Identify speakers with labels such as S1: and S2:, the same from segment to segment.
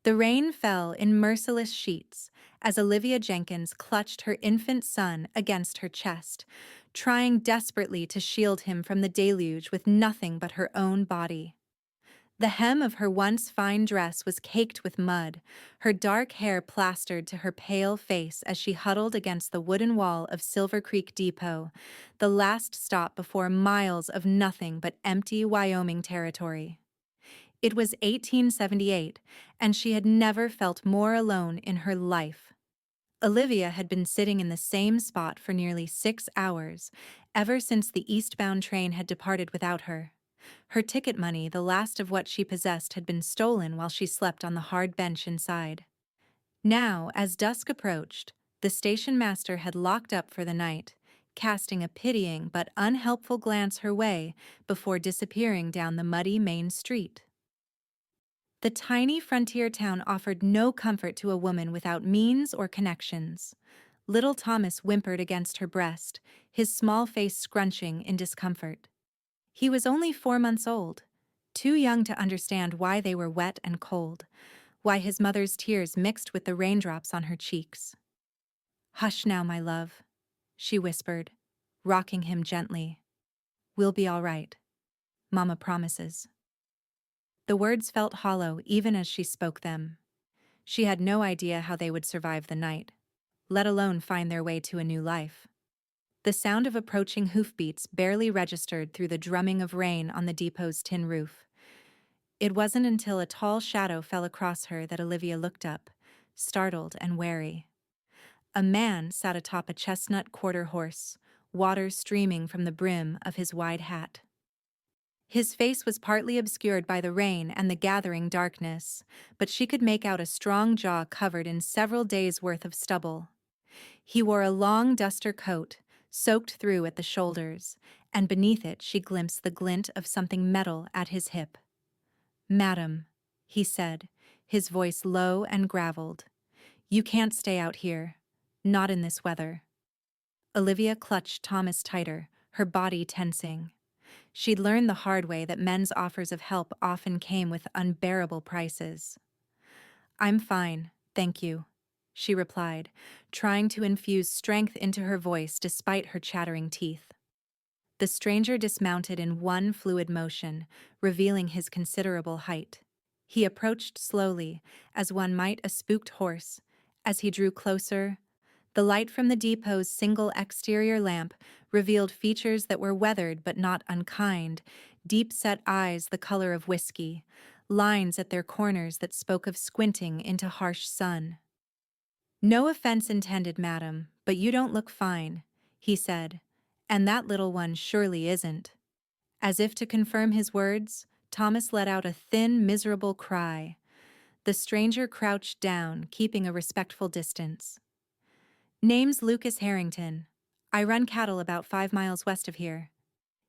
S1: The rain fell in merciless sheets as Olivia Jenkins clutched her infant son against her chest, trying desperately to shield him from the deluge with nothing but her own body. The hem of her once fine dress was caked with mud, her dark hair plastered to her pale face as she huddled against the wooden wall of Silvercreek Depot, the last stop before miles of nothing but empty Wyoming territory. It was 1878, and she had never felt more alone in her life. Olivia had been sitting in the same spot for nearly 6 hours, ever since the eastbound train had departed without her. Her ticket money, the last of what she possessed, had been stolen while she slept on the hard bench inside. Now, as dusk approached, the station master had locked up for the night, casting a pitying but unhelpful glance her way before disappearing down the muddy main street. The tiny frontier town offered no comfort to a woman without means or connections. Little Thomas whimpered against her breast, his small face scrunching in discomfort. He was only 4 months old, too young to understand why they were wet and cold, why his mother's tears mixed with the raindrops on her cheeks. "Hush now, my love," she whispered, rocking him gently. "We'll be all right. Mama promises." The words felt hollow even as she spoke them. She had no idea how they would survive the night, let alone find their way to a new life. The sound of approaching hoofbeats barely registered through the drumming of rain on the depot's tin roof. It wasn't until a tall shadow fell across her that Olivia looked up, startled and wary. A man sat atop a chestnut quarter horse, water streaming from the brim of his wide hat. His face was partly obscured by the rain and the gathering darkness, but she could make out a strong jaw covered in several days' worth of stubble. He wore a long duster coat, soaked through at the shoulders, and beneath it she glimpsed the glint of something metal at his hip. "Madam," he said, his voice low and graveled, "you can't stay out here. Not in this weather." Olivia clutched Thomas tighter, her body tensing. She'd learned the hard way that men's offers of help often came with unbearable prices. "I'm fine, thank you," she replied, trying to infuse strength into her voice despite her chattering teeth. The stranger dismounted in one fluid motion, revealing his considerable height. He approached slowly, as one might a spooked horse. As he drew closer, the light from the depot's single exterior lamp revealed features that were weathered but not unkind, deep-set eyes the color of whiskey, lines at their corners that spoke of squinting into harsh sun. "No offense intended, madam, but you don't look fine," he said, "and that little one surely isn't." As if to confirm his words, Thomas let out a thin, miserable cry. The stranger crouched down, keeping a respectful distance. "Name's Lucas Harrington. I run cattle about 5 miles west of here."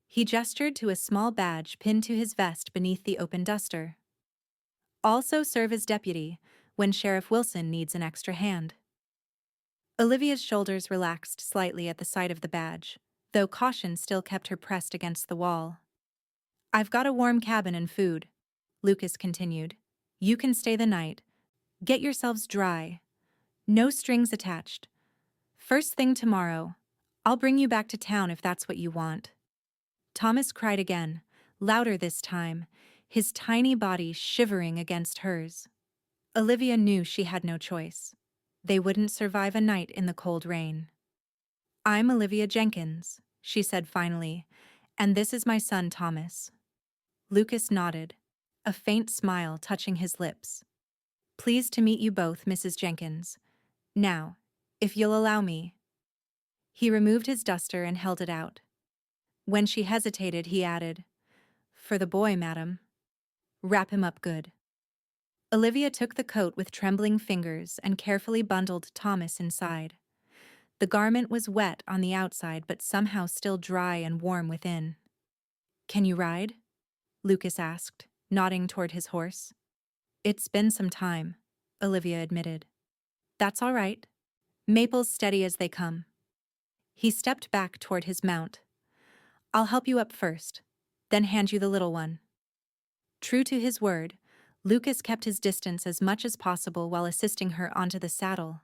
S1: He gestured to a small badge pinned to his vest beneath the open duster. "Also serve as deputy when Sheriff Wilson needs an extra hand." Olivia's shoulders relaxed slightly at the sight of the badge, though caution still kept her pressed against the wall. "I've got a warm cabin and food," Lucas continued. "You can stay the night. Get yourselves dry. No strings attached. First thing tomorrow, I'll bring you back to town if that's what you want." Thomas cried again, louder this time, his tiny body shivering against hers. Olivia knew she had no choice. They wouldn't survive a night in the cold rain. "I'm Olivia Jenkins," she said finally, "and this is my son Thomas." Lucas nodded, a faint smile touching his lips. "Pleased to meet you both, Mrs. Jenkins. Now, if you'll allow me." He removed his duster and held it out. When she hesitated, he added, "For the boy, madam. Wrap him up good." Olivia took the coat with trembling fingers and carefully bundled Thomas inside. The garment was wet on the outside but somehow still dry and warm within. "Can you ride?" Lucas asked, nodding toward his horse. "It's been some time," Olivia admitted. "That's all right. Maple's steady as they come." He stepped back toward his mount. "I'll help you up first, then hand you the little one." True to his word, Lucas kept his distance as much as possible while assisting her onto the saddle.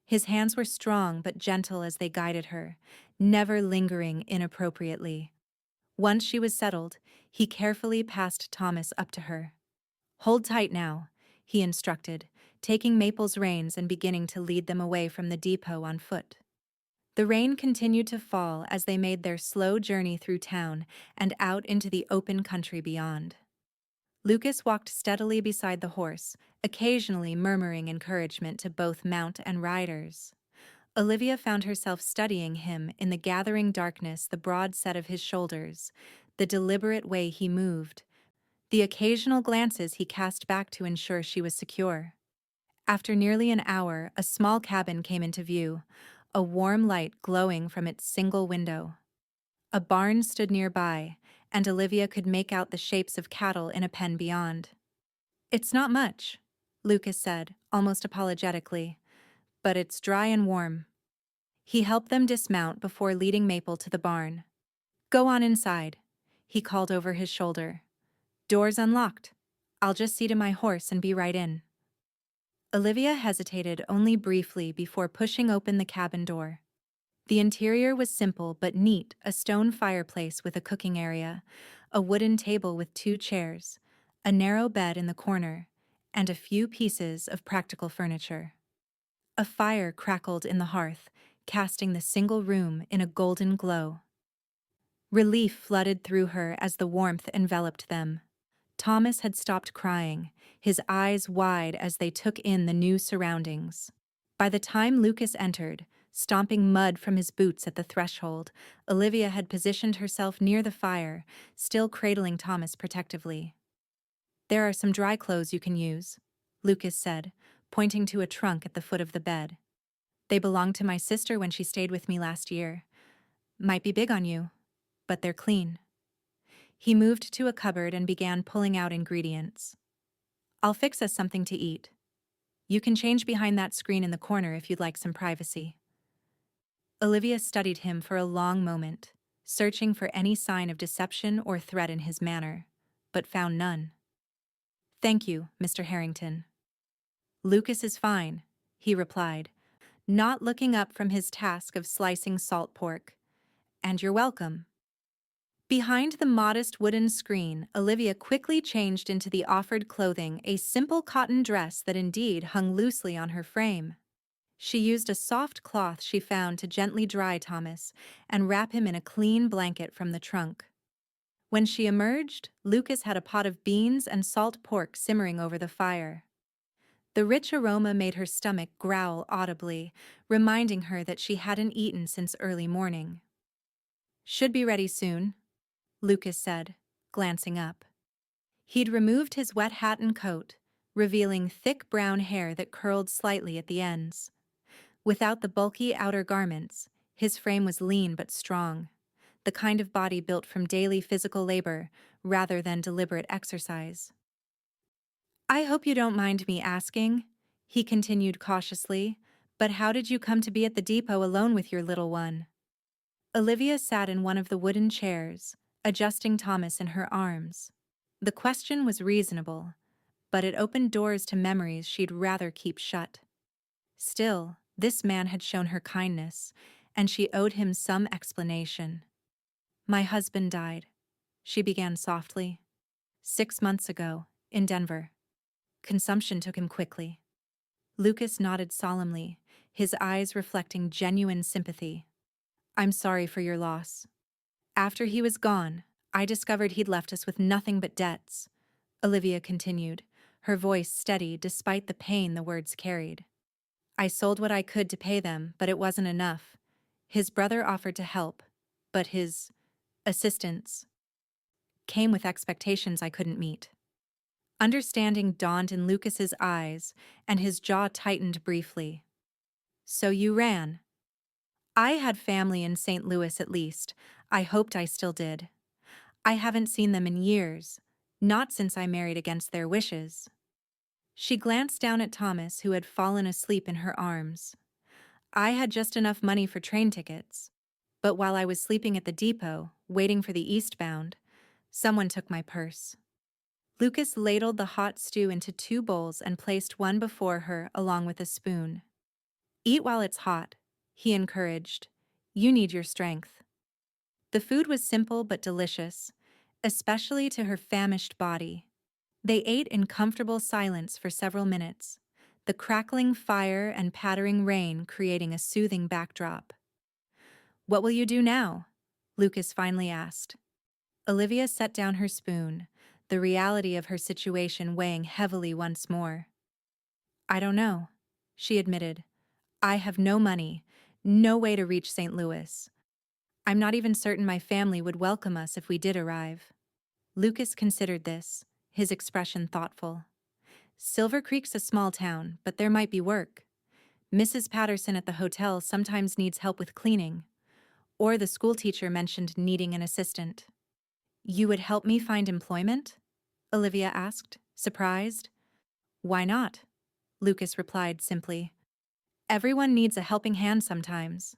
S1: His hands were strong but gentle as they guided her, never lingering inappropriately. Once she was settled, he carefully passed Thomas up to her. "Hold tight now," he instructed, taking Maple's reins and beginning to lead them away from the depot on foot. The rain continued to fall as they made their slow journey through town and out into the open country beyond. Lucas walked steadily beside the horse, occasionally murmuring encouragement to both mount and riders. Olivia found herself studying him in the gathering darkness, the broad set of his shoulders, the deliberate way he moved, the occasional glances he cast back to ensure she was secure. After nearly an hour, a small cabin came into view, a warm light glowing from its single window. A barn stood nearby, and Olivia could make out the shapes of cattle in a pen beyond. "It's not much," Lucas said, almost apologetically, "but it's dry and warm." He helped them dismount before leading Maple to the barn. "Go on inside," he called over his shoulder. "Door's unlocked. I'll just see to my horse and be right in." Olivia hesitated only briefly before pushing open the cabin door. The interior was simple but neat, a stone fireplace with a cooking area, a wooden table with 2 chairs, a narrow bed in the corner, and a few pieces of practical furniture. A fire crackled in the hearth, casting the single room in a golden glow. Relief flooded through her as the warmth enveloped them. Thomas had stopped crying, his eyes wide as they took in the new surroundings. By the time Lucas entered, stomping mud from his boots at the threshold, Olivia had positioned herself near the fire, still cradling Thomas protectively. "There are some dry clothes you can use," Lucas said, pointing to a trunk at the foot of the bed. "They belonged to my sister when she stayed with me last year. Might be big on you, but they're clean." He moved to a cupboard and began pulling out ingredients. "I'll fix us something to eat. You can change behind that screen in the corner if you'd like some privacy." Olivia studied him for a long moment, searching for any sign of deception or threat in his manner, but found none. "Thank you, Mr. Harrington." "Lucas is fine," he replied, not looking up from his task of slicing salt pork. "And you're welcome." Behind the modest wooden screen, Olivia quickly changed into the offered clothing, a simple cotton dress that indeed hung loosely on her frame. She used a soft cloth she found to gently dry Thomas and wrap him in a clean blanket from the trunk. When she emerged, Lucas had a pot of beans and salt pork simmering over the fire. The rich aroma made her stomach growl audibly, reminding her that she hadn't eaten since early morning. "Should be ready soon," Lucas said, glancing up. He'd removed his wet hat and coat, revealing thick brown hair that curled slightly at the ends. Without the bulky outer garments, his frame was lean but strong, the kind of body built from daily physical labor rather than deliberate exercise. "I hope you don't mind me asking," he continued cautiously, "but how did you come to be at the depot alone with your little one?" Olivia sat in one of the wooden chairs, adjusting Thomas in her arms. The question was reasonable, but it opened doors to memories she'd rather keep shut. Still, this man had shown her kindness, and she owed him some explanation. "My husband died," she began softly. "6 months ago, in Denver. Consumption took him quickly." Lucas nodded solemnly, his eyes reflecting genuine sympathy. "I'm sorry for your loss. After he was gone, I discovered he'd left us with nothing but debts," Olivia continued, her voice steady despite the pain the words carried. "I sold what I could to pay them, but it wasn't enough. His brother offered to help, but his assistance came with expectations I couldn't meet." Understanding dawned in Lucas's eyes, and his jaw tightened briefly. "So you ran?" "I had family in St. Louis at least. I hoped I still did. I haven't seen them in years, not since I married against their wishes." She glanced down at Thomas, who had fallen asleep in her arms. "I had just enough money for train tickets, but while I was sleeping at the depot, waiting for the eastbound, someone took my purse." Lucas ladled the hot stew into 2 bowls and placed one before her along with a spoon. Eat while it's hot, he encouraged. You need your strength. The food was simple but delicious, especially to her famished body. They ate in comfortable silence for several minutes, the crackling fire and pattering rain creating a soothing backdrop. What will you do now? Lucas finally asked. Olivia set down her spoon, the reality of her situation weighing heavily once more. I don't know, she admitted. I have no money, no way to reach St. Louis. I'm not even certain my family would welcome us if we did arrive. Lucas considered this, his expression thoughtful. Silver Creek's a small town, but there might be work. Mrs. Patterson at the hotel sometimes needs help with cleaning. Or the schoolteacher mentioned needing an assistant. You would help me find employment? Olivia asked, surprised. Why not? Lucas replied simply. Everyone needs a helping hand sometimes.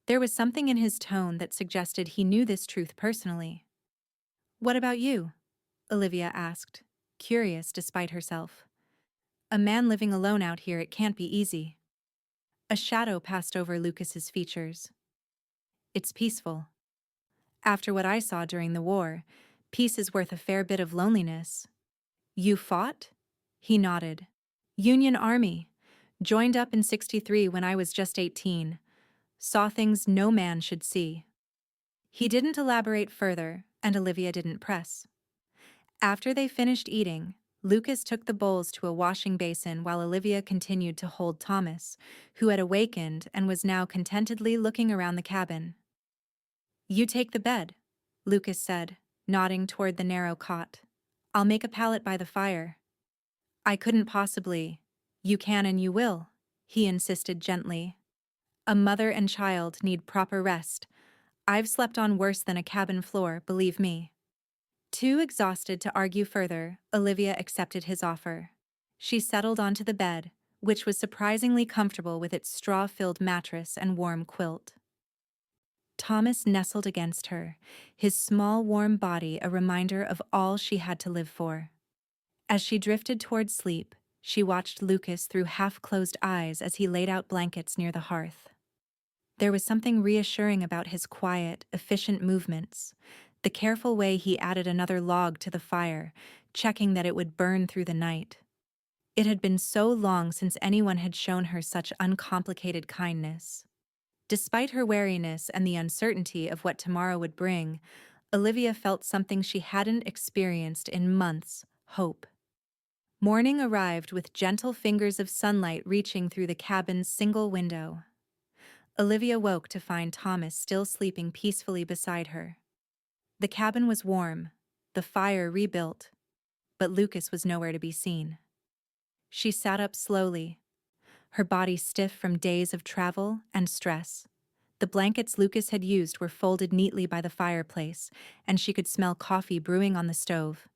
S1: There was something in his tone that suggested he knew this truth personally. What about you? Olivia asked, curious despite herself. A man living alone out here, it can't be easy. A shadow passed over Lucas's features. It's peaceful. After what I saw during the war, peace is worth a fair bit of loneliness. You fought? He nodded. Union Army. Joined up in '63 when I was just 18. Saw things no man should see. He didn't elaborate further, and Olivia didn't press. After they finished eating, Lucas took the bowls to a washing basin while Olivia continued to hold Thomas, who had awakened and was now contentedly looking around the cabin. You take the bed, Lucas said, nodding toward the narrow cot. I'll make a pallet by the fire. I couldn't possibly. You can and you will, he insisted gently. A mother and child need proper rest. I've slept on worse than a cabin floor, believe me. Too exhausted to argue further, Olivia accepted his offer. She settled onto the bed, which was surprisingly comfortable with its straw-filled mattress and warm quilt. Thomas nestled against her, his small warm body a reminder of all she had to live for. As she drifted toward sleep, she watched Lucas through half-closed eyes as he laid out blankets near the hearth. There was something reassuring about his quiet, efficient movements, the careful way he added another log to the fire, checking that it would burn through the night. It had been so long since anyone had shown her such uncomplicated kindness. Despite her wariness and the uncertainty of what tomorrow would bring, Olivia felt something she hadn't experienced in months: hope. Morning arrived with gentle fingers of sunlight reaching through the cabin's single window. Olivia woke to find Thomas still sleeping peacefully beside her. The cabin was warm, the fire rebuilt, but Lucas was nowhere to be seen. She sat up slowly, her body stiff from days of travel and stress. The blankets Lucas had used were folded neatly by the fireplace, and she could smell coffee brewing on the stove.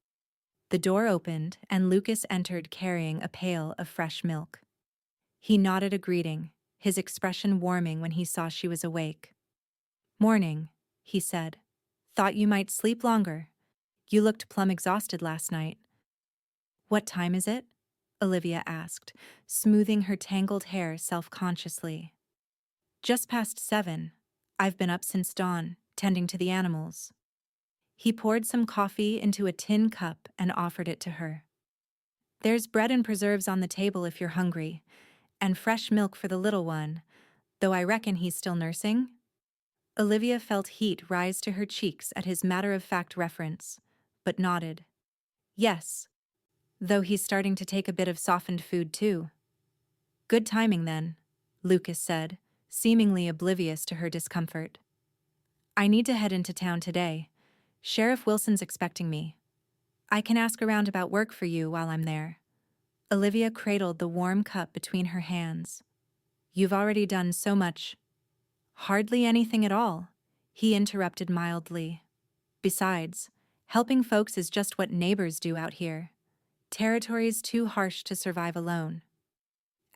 S1: The door opened, and Lucas entered carrying a pail of fresh milk. He nodded a greeting, his expression warming when he saw she was awake. Morning, he said. Thought you might sleep longer. You looked plumb exhausted last night. What time is it? Olivia asked, smoothing her tangled hair self-consciously. Just past 7. I've been up since dawn, tending to the animals. He poured some coffee into a tin cup and offered it to her. There's bread and preserves on the table if you're hungry, and fresh milk for the little one, though I reckon he's still nursing. Olivia felt heat rise to her cheeks at his matter-of-fact reference, but nodded. Yes, though he's starting to take a bit of softened food too. Good timing then, Lucas said, seemingly oblivious to her discomfort. I need to head into town today. Sheriff Wilson's expecting me. I can ask around about work for you while I'm there. Olivia cradled the warm cup between her hands. You've already done so much. Hardly anything at all, he interrupted mildly. Besides, helping folks is just what neighbors do out here. Territory's too harsh to survive alone.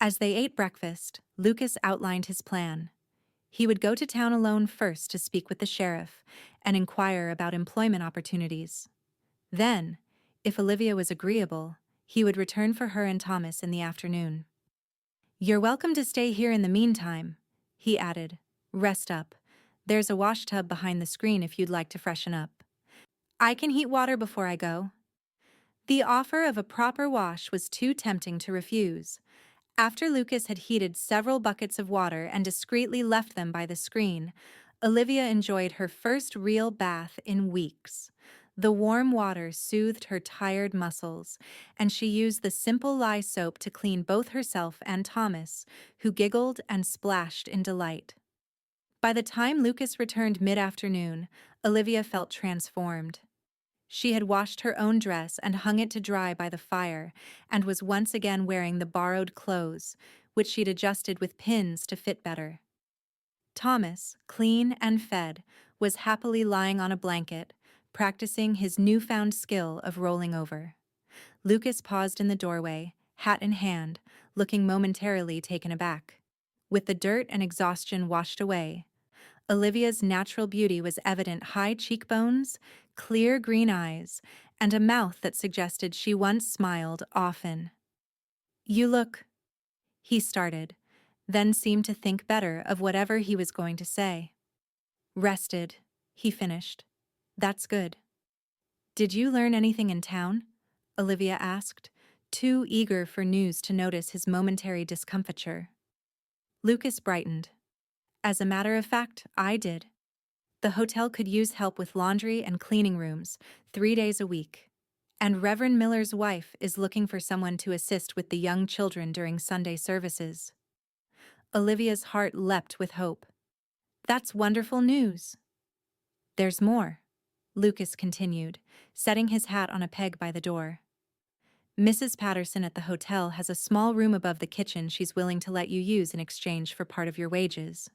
S1: As they ate breakfast, Lucas outlined his plan. He would go to town alone first to speak with the sheriff and inquire about employment opportunities. Then, If Olivia was agreeable, he would return for her and Thomas in the afternoon. "You're welcome to stay here in the meantime," he added. "Rest up. There's a wash tub behind the screen if you'd like to freshen up. I can heat water before I go." The offer of a proper wash was too tempting to refuse. After Lucas had heated several buckets of water and discreetly left them by the screen, Olivia enjoyed her first real bath in weeks. The warm water soothed her tired muscles, and she used the simple lye soap to clean both herself and Thomas, who giggled and splashed in delight. By the time Lucas returned mid-afternoon, Olivia felt transformed. She had washed her own dress and hung it to dry by the fire, and was once again wearing the borrowed clothes, which she'd adjusted with pins to fit better. Thomas, clean and fed, was happily lying on a blanket, practicing his newfound skill of rolling over. Lucas paused in the doorway, hat in hand, looking momentarily taken aback. With the dirt and exhaustion washed away, Olivia's natural beauty was evident: high cheekbones, clear green eyes, and a mouth that suggested she once smiled often. "You look," he started, then seemed to think better of whatever he was going to say. "Rested," he finished. "That's good." "Did you learn anything in town?" Olivia asked, too eager for news to notice his momentary discomfiture. Lucas brightened. "As a matter of fact, I did. The hotel could use help with laundry and cleaning rooms, 3 days a week. And Reverend Miller's wife is looking for someone to assist with the young children during Sunday services." Olivia's heart leapt with hope. "That's wonderful news." "There's more," Lucas continued, setting his hat on a peg by the door. "Mrs. Patterson at the hotel has a small room above the kitchen she's willing to let you use in exchange for part of your wages.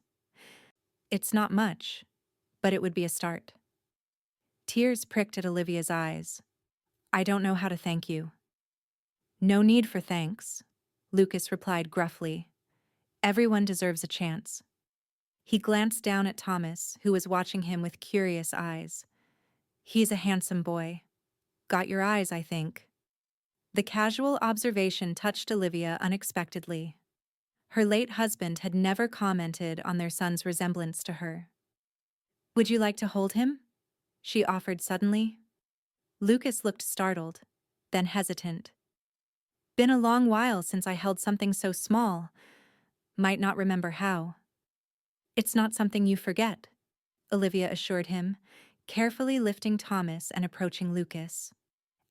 S1: It's not much, but it would be a start." Tears pricked at Olivia's eyes. "I don't know how to thank you." "No need for thanks," Lucas replied gruffly. "Everyone deserves a chance." He glanced down at Thomas, who was watching him with curious eyes. "He's a handsome boy. Got your eyes, I think." The casual observation touched Olivia unexpectedly. Her late husband had never commented on their son's resemblance to her. "Would you like to hold him?" she offered suddenly. Lucas looked startled, then hesitant. "Been a long while since I held something so small. Might not remember how." "It's not something you forget," Olivia assured him, carefully lifting Thomas and approaching Lucas.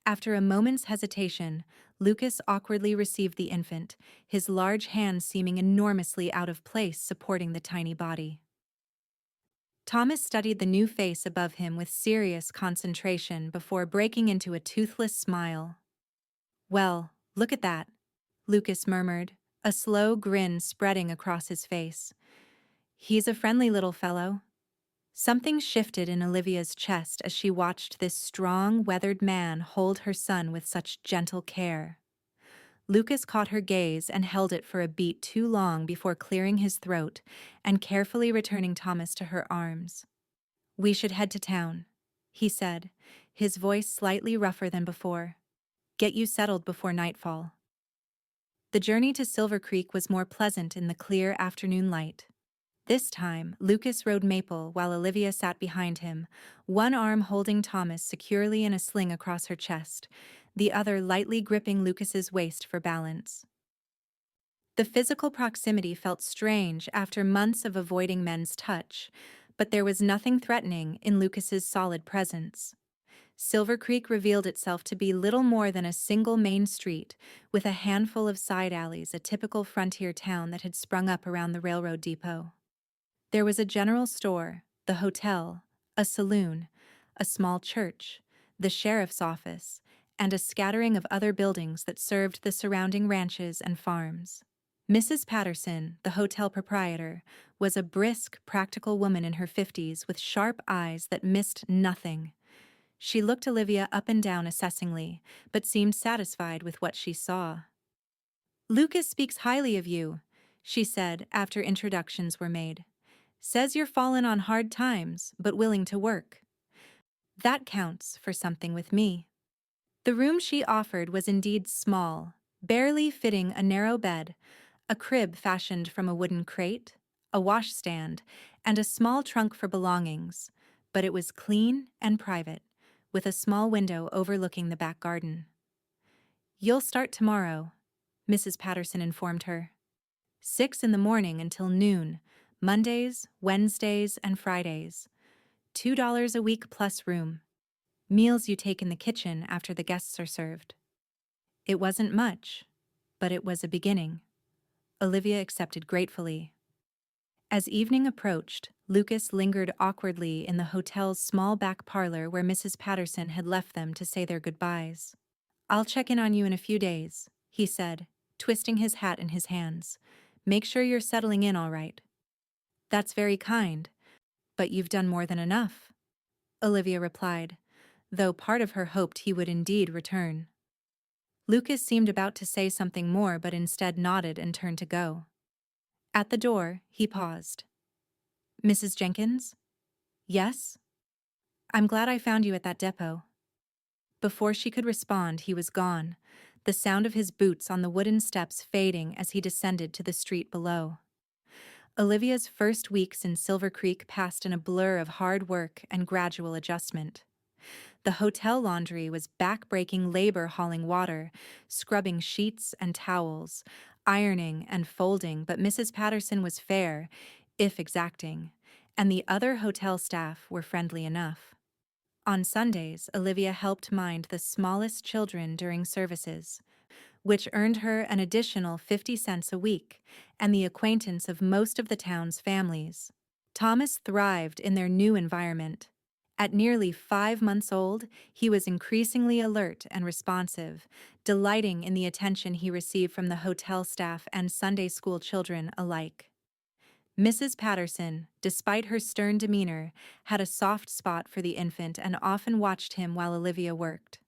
S1: After a moment's hesitation, Lucas awkwardly received the infant, his large hands seeming enormously out of place supporting the tiny body. Thomas studied the new face above him with serious concentration before breaking into a toothless smile. "Well, look at that," Lucas murmured, a slow grin spreading across his face. "He's a friendly little fellow." Something shifted in Olivia's chest as she watched this strong, weathered man hold her son with such gentle care. Lucas caught her gaze and held it for a beat too long before clearing his throat and carefully returning Thomas to her arms. "We should head to town," he said, his voice slightly rougher than before. "Get you settled before nightfall." The journey to Silvercreek was more pleasant in the clear afternoon light. This time, Lucas rode Maple while Olivia sat behind him, one arm holding Thomas securely in a sling across her chest, the other lightly gripping Lucas's waist for balance. The physical proximity felt strange after months of avoiding men's touch, but there was nothing threatening in Lucas's solid presence. Silvercreek revealed itself to be little more than a single main street, with a handful of side alleys, a typical frontier town that had sprung up around the railroad depot. There was a general store, the hotel, a saloon, a small church, the sheriff's office, and a scattering of other buildings that served the surrounding ranches and farms. Mrs. Patterson, the hotel proprietor, was a brisk, practical woman in her 50s with sharp eyes that missed nothing. She looked Olivia up and down assessingly, but seemed satisfied with what she saw. "Lucas speaks highly of you," she said after introductions were made. "Says you're fallen on hard times, but willing to work. That counts for something with me." The room she offered was indeed small, barely fitting a narrow bed, a crib fashioned from a wooden crate, a washstand, and a small trunk for belongings, but it was clean and private, with a small window overlooking the back garden. "You'll start tomorrow," Mrs. Patterson informed her. 6 in the morning until noon, Mondays, Wednesdays, and Fridays. $2 a week plus room. Meals you take in the kitchen after the guests are served. It wasn't much, but it was a beginning. Olivia accepted gratefully. As evening approached, Lucas lingered awkwardly in the hotel's small back parlor where Mrs. Patterson had left them to say their goodbyes. "I'll check in on you in a few days," he said, twisting his hat in his hands. "Make sure you're settling in all right." "That's very kind, but you've done more than enough," Olivia replied, though part of her hoped he would indeed return. Lucas seemed about to say something more but instead nodded and turned to go. At the door, he paused. "Mrs. Jenkins?" "Yes?" "I'm glad I found you at that depot." Before she could respond, he was gone, the sound of his boots on the wooden steps fading as he descended to the street below. Olivia's first weeks in Silvercreek passed in a blur of hard work and gradual adjustment. The hotel laundry was back-breaking labor hauling water, scrubbing sheets and towels, ironing and folding, but Mrs. Patterson was fair, if exacting, and the other hotel staff were friendly enough. On Sundays, Olivia helped mind the smallest children during services, which earned her an additional 50 cents a week and the acquaintance of most of the town's families. Thomas thrived in their new environment. At nearly 5 months old, he was increasingly alert and responsive, delighting in the attention he received from the hotel staff and Sunday school children alike. Mrs. Patterson, despite her stern demeanor, had a soft spot for the infant and often watched him while Olivia worked.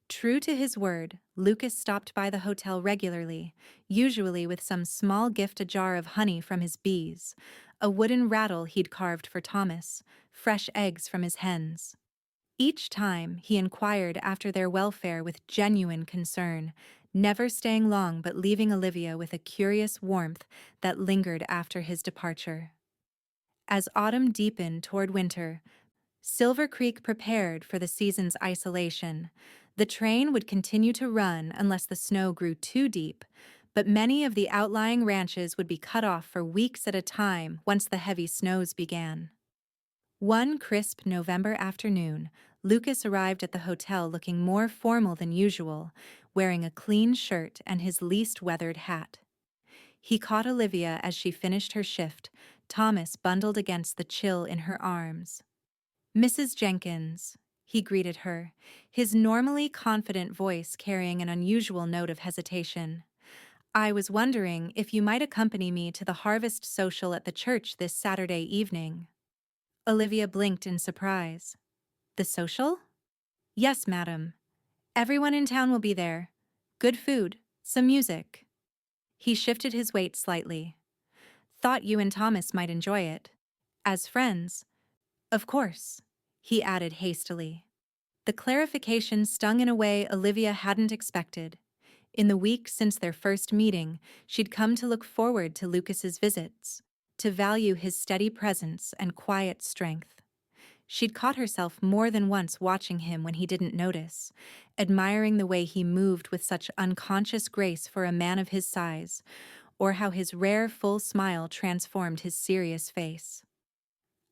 S1: True to his word, Lucas stopped by the hotel regularly, usually with some small gift, a jar of honey from his bees, a wooden rattle he'd carved for Thomas, fresh eggs from his hens. Each time, he inquired after their welfare with genuine concern, never staying long but leaving Olivia with a curious warmth that lingered after his departure. As autumn deepened toward winter, Silver Creek prepared for the season's isolation. The train would continue to run unless the snow grew too deep, but many of the outlying ranches would be cut off for weeks at a time once the heavy snows began. One crisp November afternoon, Lucas arrived at the hotel looking more formal than usual, wearing a clean shirt and his least weathered hat. He caught Olivia as she finished her shift, Thomas bundled against the chill in her arms. "Mrs. Jenkins," he greeted her, his normally confident voice carrying an unusual note of hesitation. "I was wondering if you might accompany me to the harvest social at the church this Saturday evening." Olivia blinked in surprise. "The social?" "Yes, madam. Everyone in town will be there. Good food, some music." He shifted his weight slightly. "Thought you and Thomas might enjoy it. As friends, of course," he added hastily. The clarification stung in a way Olivia hadn't expected. In the week since their first meeting, she'd come to look forward to Lucas's visits, to value his steady presence and quiet strength. She'd caught herself more than once watching him when he didn't notice, admiring the way he moved with such unconscious grace for a man of his size, or how his rare full smile transformed his serious face.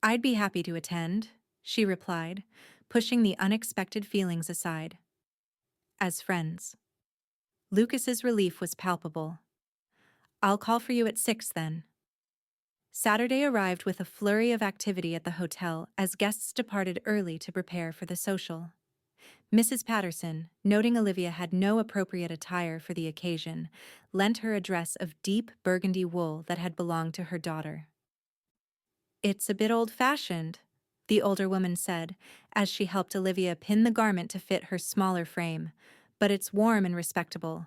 S1: "I'd be happy to attend," she replied, pushing the unexpected feelings aside. "As friends." Lucas's relief was palpable. "I'll call for you at 6 then." Saturday arrived with a flurry of activity at the hotel as guests departed early to prepare for the social. Mrs. Patterson, noting Olivia had no appropriate attire for the occasion, lent her a dress of deep burgundy wool that had belonged to her daughter. "It's a bit old-fashioned," the older woman said, as she helped Olivia pin the garment to fit her smaller frame, "but it's warm and respectable.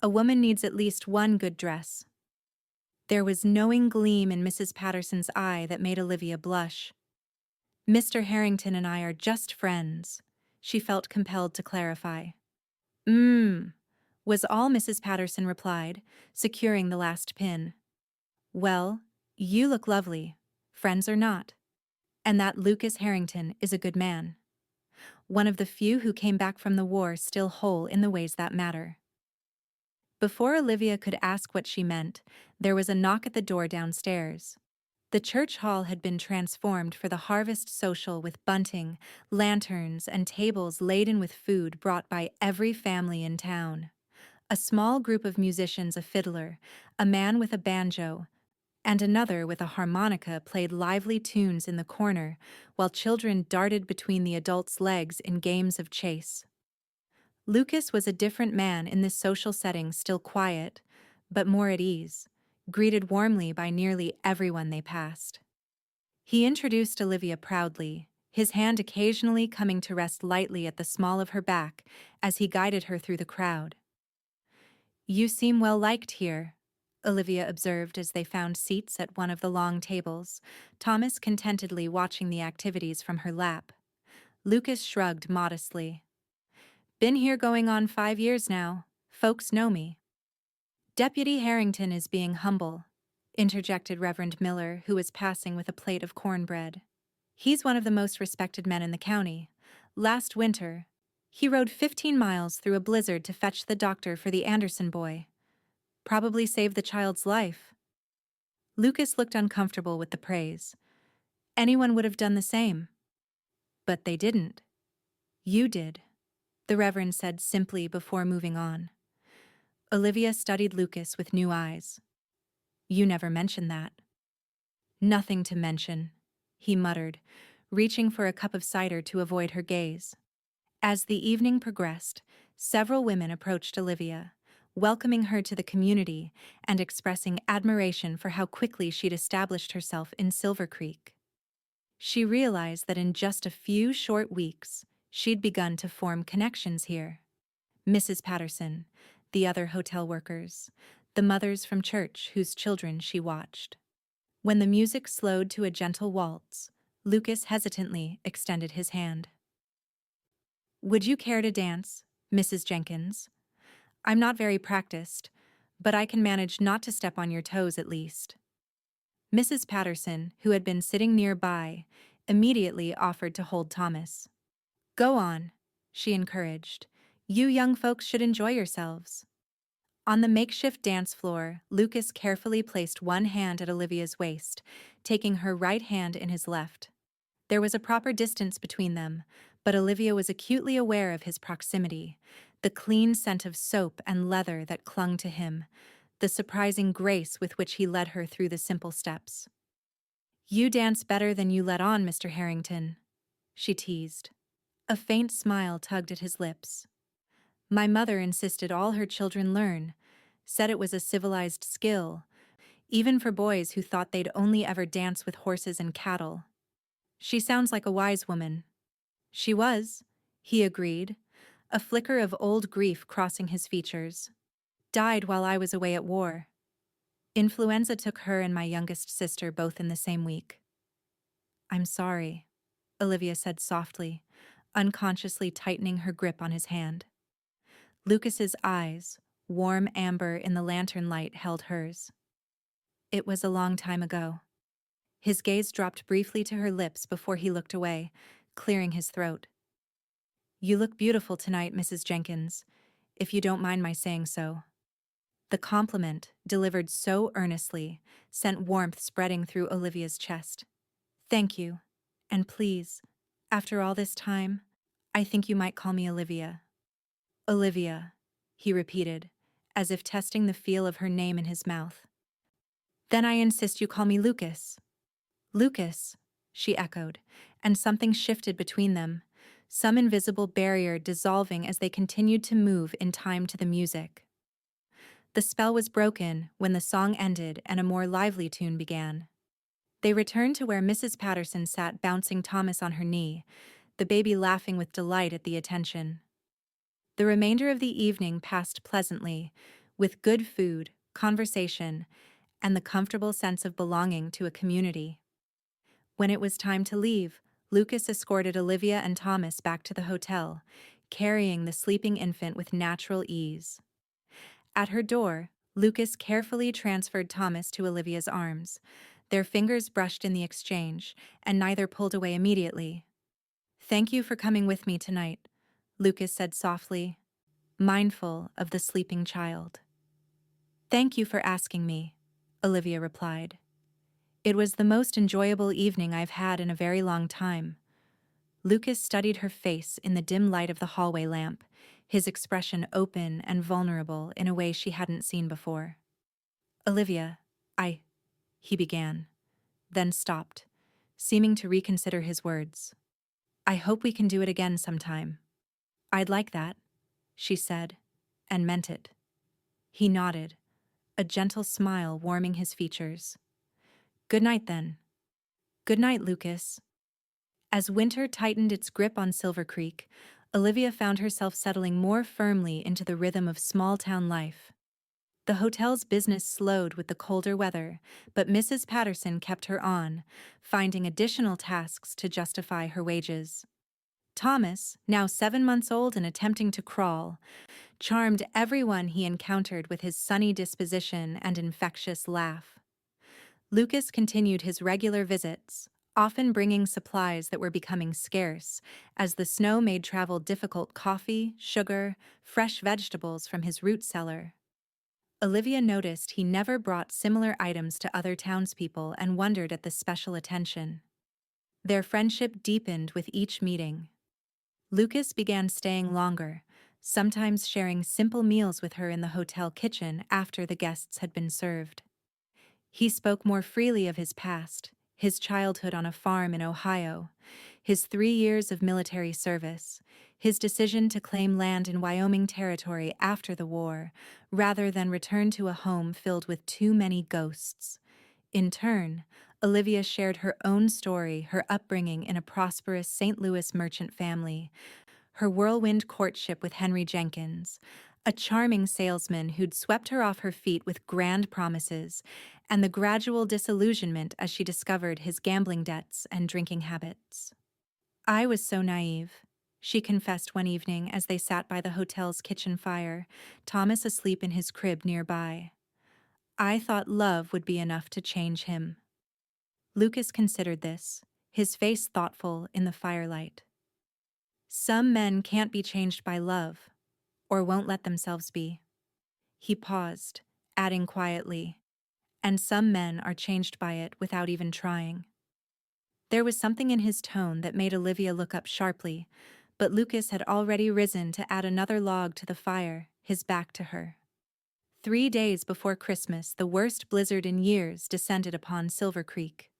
S1: A woman needs at least one good dress." There was knowing gleam in Mrs. Patterson's eye that made Olivia blush. "Mr. Harrington and I are just friends," she felt compelled to clarify. Mmm, was all Mrs. Patterson replied, securing the last pin. Well, you look lovely, friends or not. And that Lucas Harrington is a good man. One of the few who came back from the war still whole in the ways that matter. Before Olivia could ask what she meant, there was a knock at the door downstairs. The church hall had been transformed for the harvest social with bunting, lanterns, and tables laden with food brought by every family in town. A small group of musicians, a fiddler, a man with a banjo, and another with a harmonica played lively tunes in the corner, while children darted between the adults' legs in games of chase. Lucas was a different man in this social setting, still quiet, but more at ease, greeted warmly by nearly everyone they passed. He introduced Olivia proudly, his hand occasionally coming to rest lightly at the small of her back as he guided her through the crowd. "You seem well liked here," Olivia observed as they found seats at one of the long tables, Thomas contentedly watching the activities from her lap. Lucas shrugged modestly. "Been here going on 5 years now. Folks know me." "Deputy Harrington is being humble," interjected Reverend Miller, who was passing with a plate of cornbread. "He's one of the most respected men in the county. Last winter, he rode 15 miles through a blizzard to fetch the doctor for the Anderson boy. Probably saved the child's life." Lucas looked uncomfortable with the praise. Anyone would have done the same. "But they didn't. You did," the Reverend said simply before moving on. Olivia studied Lucas with new eyes. "You never mentioned that." "Nothing to mention," he muttered, reaching for a cup of cider to avoid her gaze. As the evening progressed, several women approached Olivia, welcoming her to the community and expressing admiration for how quickly she'd established herself in Silvercreek. She realized that in just a few short weeks, she'd begun to form connections here. Mrs. Patterson, the other hotel workers, the mothers from church whose children she watched. When the music slowed to a gentle waltz, Lucas hesitantly extended his hand. "Would you care to dance, Mrs. Jenkins? I'm not very practiced, but I can manage not to step on your toes at least." Mrs. Patterson, who had been sitting nearby, immediately offered to hold Thomas. "Go on," she encouraged. "You young folks should enjoy yourselves." On the makeshift dance floor, Lucas carefully placed one hand at Olivia's waist, taking her right hand in his left. There was a proper distance between them, but Olivia was acutely aware of his proximity, the clean scent of soap and leather that clung to him, the surprising grace with which he led her through the simple steps. "You dance better than you let on, Mr. Harrington," she teased. A faint smile tugged at his lips. "My mother insisted all her children learn, said it was a civilized skill, even for boys who thought they'd only ever dance with horses and cattle." "She sounds like a wise woman." "She was," he agreed, a flicker of old grief crossing his features. "Died while I was away at war. Influenza took her and my youngest sister both in the same week." "I'm sorry," Olivia said softly, unconsciously tightening her grip on his hand. Lucas's eyes, warm amber in the lantern light, held hers. "It was a long time ago." His gaze dropped briefly to her lips before he looked away, clearing his throat. "You look beautiful tonight, Mrs. Jenkins, if you don't mind my saying so." The compliment, delivered so earnestly, sent warmth spreading through Olivia's chest. "Thank you. And please, after all this time, I think you might call me Olivia." "Olivia," he repeated, as if testing the feel of her name in his mouth. "Then I insist you call me Lucas." "Lucas," she echoed, and something shifted between them, some invisible barrier dissolving as they continued to move in time to the music. The spell was broken when the song ended and a more lively tune began. They returned to where Mrs. Patterson sat bouncing Thomas on her knee, the baby laughing with delight at the attention. The remainder of the evening passed pleasantly, with good food, conversation, and the comfortable sense of belonging to a community. When it was time to leave, Lucas escorted Olivia and Thomas back to the hotel, carrying the sleeping infant with natural ease. At her door, Lucas carefully transferred Thomas to Olivia's arms. Their fingers brushed in the exchange, and neither pulled away immediately. "Thank you for coming with me tonight," Lucas said softly, mindful of the sleeping child. "Thank you for asking me," Olivia replied. "It was the most enjoyable evening I've had in a very long time." Lucas studied her face in the dim light of the hallway lamp, his expression open and vulnerable in a way she hadn't seen before. "Olivia, he began, then stopped, seeming to reconsider his words. "I hope we can do it again sometime." "I'd like that," she said, and meant it. He nodded, a gentle smile warming his features. "Good night, then." "Good night, Lucas." As winter tightened its grip on Silvercreek, Olivia found herself settling more firmly into the rhythm of small-town life. The hotel's business slowed with the colder weather, but Mrs. Patterson kept her on, finding additional tasks to justify her wages. Thomas, now 7 months old and attempting to crawl, charmed everyone he encountered with his sunny disposition and infectious laugh. Lucas continued his regular visits, often bringing supplies that were becoming scarce, as the snow made travel difficult: coffee, sugar, fresh vegetables from his root cellar. Olivia noticed he never brought similar items to other townspeople and wondered at the special attention. Their friendship deepened with each meeting. Lucas began staying longer, sometimes sharing simple meals with her in the hotel kitchen after the guests had been served. He spoke more freely of his past, his childhood on a farm in Ohio, his 3 years of military service, his decision to claim land in Wyoming Territory after the war, rather than return to a home filled with too many ghosts. In turn, Olivia shared her own story, her upbringing in a prosperous St. Louis merchant family, her whirlwind courtship with Henry Jenkins, a charming salesman who'd swept her off her feet with grand promises, and the gradual disillusionment as she discovered his gambling debts and drinking habits. "I was so naive," she confessed one evening as they sat by the hotel's kitchen fire, Thomas asleep in his crib nearby. "I thought love would be enough to change him." Lucas considered this, his face thoughtful in the firelight. "Some men can't be changed by love, or won't let themselves be." He paused, adding quietly, "And some men are changed by it without even trying." There was something in his tone that made Olivia look up sharply, but Lucas had already risen to add another log to the fire, his back to her. 3 days before Christmas, the worst blizzard in years descended upon Silvercreek.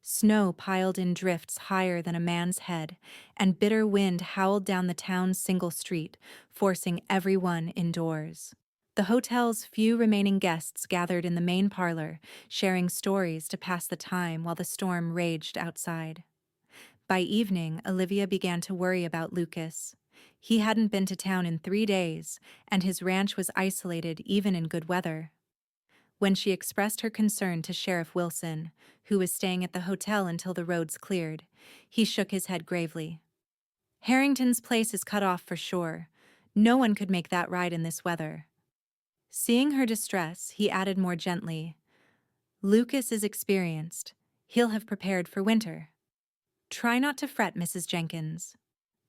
S1: Snow piled in drifts higher than a man's head, and bitter wind howled down the town's single street, forcing everyone indoors. The hotel's few remaining guests gathered in the main parlor, sharing stories to pass the time while the storm raged outside. By evening, Olivia began to worry about Lucas. He hadn't been to town in 3 days, and his ranch was isolated even in good weather. When she expressed her concern to Sheriff Wilson, who was staying at the hotel until the roads cleared, he shook his head gravely. "Harrington's place is cut off for sure. No one could make that ride in this weather." Seeing her distress, he added more gently, "Lucas is experienced. He'll have prepared for winter." "Try not to fret, Mrs. Jenkins."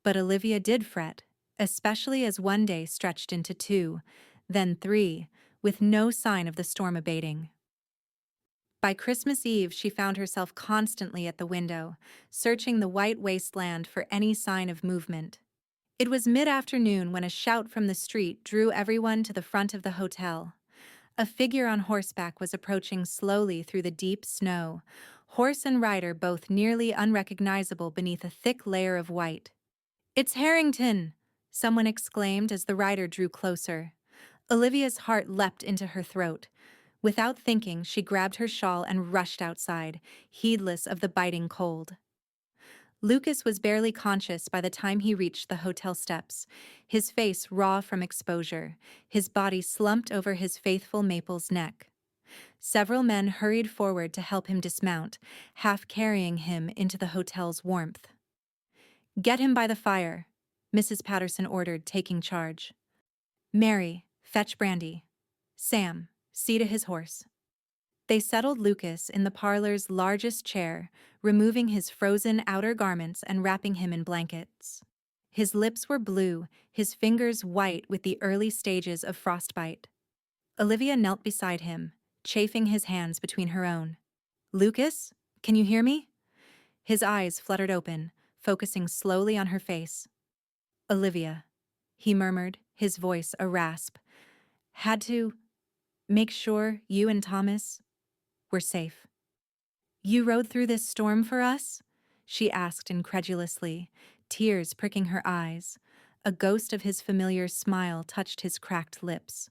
S1: But Olivia did fret, especially as one day stretched into 2, then 3, with no sign of the storm abating. By Christmas Eve, she found herself constantly at the window, searching the white wasteland for any sign of movement. It was mid-afternoon when a shout from the street drew everyone to the front of the hotel. A figure on horseback was approaching slowly through the deep snow, horse and rider both nearly unrecognizable beneath a thick layer of white. "It's Harrington!" someone exclaimed as the rider drew closer. Olivia's heart leapt into her throat. Without thinking, she grabbed her shawl and rushed outside, heedless of the biting cold. Lucas was barely conscious by the time he reached the hotel steps, his face raw from exposure, his body slumped over his faithful Maple's neck. Several men hurried forward to help him dismount, half carrying him into the hotel's warmth. "Get him by the fire," Mrs. Patterson ordered, taking charge. Mary, fetch brandy. Sam, see to his horse. They settled Lucas in the parlor's largest chair, removing his frozen outer garments and wrapping him in blankets. His lips were blue, his fingers white with the early stages of frostbite. Olivia knelt beside him, chafing his hands between her own. Lucas, can you hear me? His eyes fluttered open, focusing slowly on her face. Olivia, he murmured, his voice a rasp. Had to make sure you and Thomas were safe. You rode through this storm for us? She asked incredulously, tears pricking her eyes. A ghost of his familiar smile touched his cracked lips.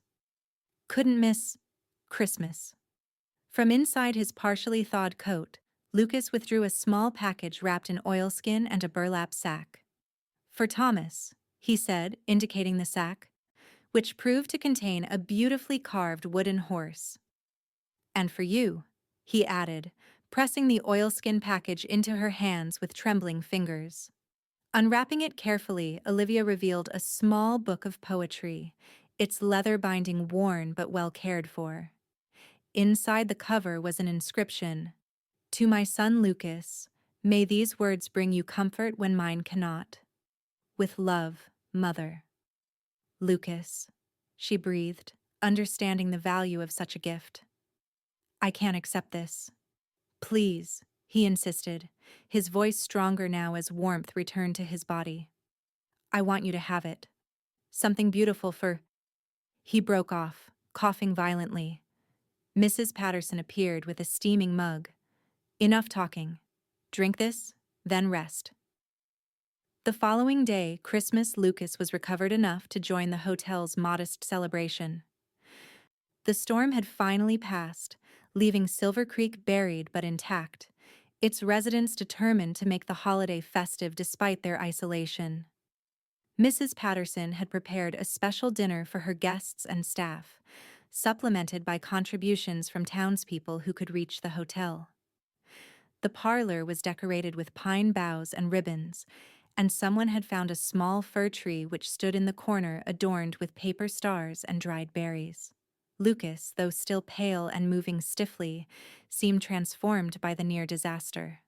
S1: Couldn't miss Christmas. From inside his partially thawed coat, Lucas withdrew a small package wrapped in oilskin and a burlap sack. For Thomas, he said, indicating the sack, which proved to contain a beautifully carved wooden horse. And for you, he added, pressing the oilskin package into her hands with trembling fingers. Unwrapping it carefully, Olivia revealed a small book of poetry, its leather binding worn but well cared for. Inside the cover was an inscription, "To my son Lucas, may these words bring you comfort when mine cannot. With love, Mother." Lucas, she breathed, understanding the value of such a gift. I can't accept this. Please, he insisted, his voice stronger now as warmth returned to his body. I want you to have it. Something beautiful for... He broke off, coughing violently. Mrs. Patterson appeared with a steaming mug. Enough talking. Drink this, then rest. The following day, Lucas was recovered enough to join the hotel's modest celebration. The storm had finally passed, leaving Silvercreek buried but intact, its residents determined to make the holiday festive despite their isolation. Mrs. Patterson had prepared a special dinner for her guests and staff, supplemented by contributions from townspeople who could reach the hotel. The parlor was decorated with pine boughs and ribbons, and someone had found a small fir tree which stood in the corner adorned with paper stars and dried berries. Lucas, though still pale and moving stiffly, seemed transformed by the near disaster.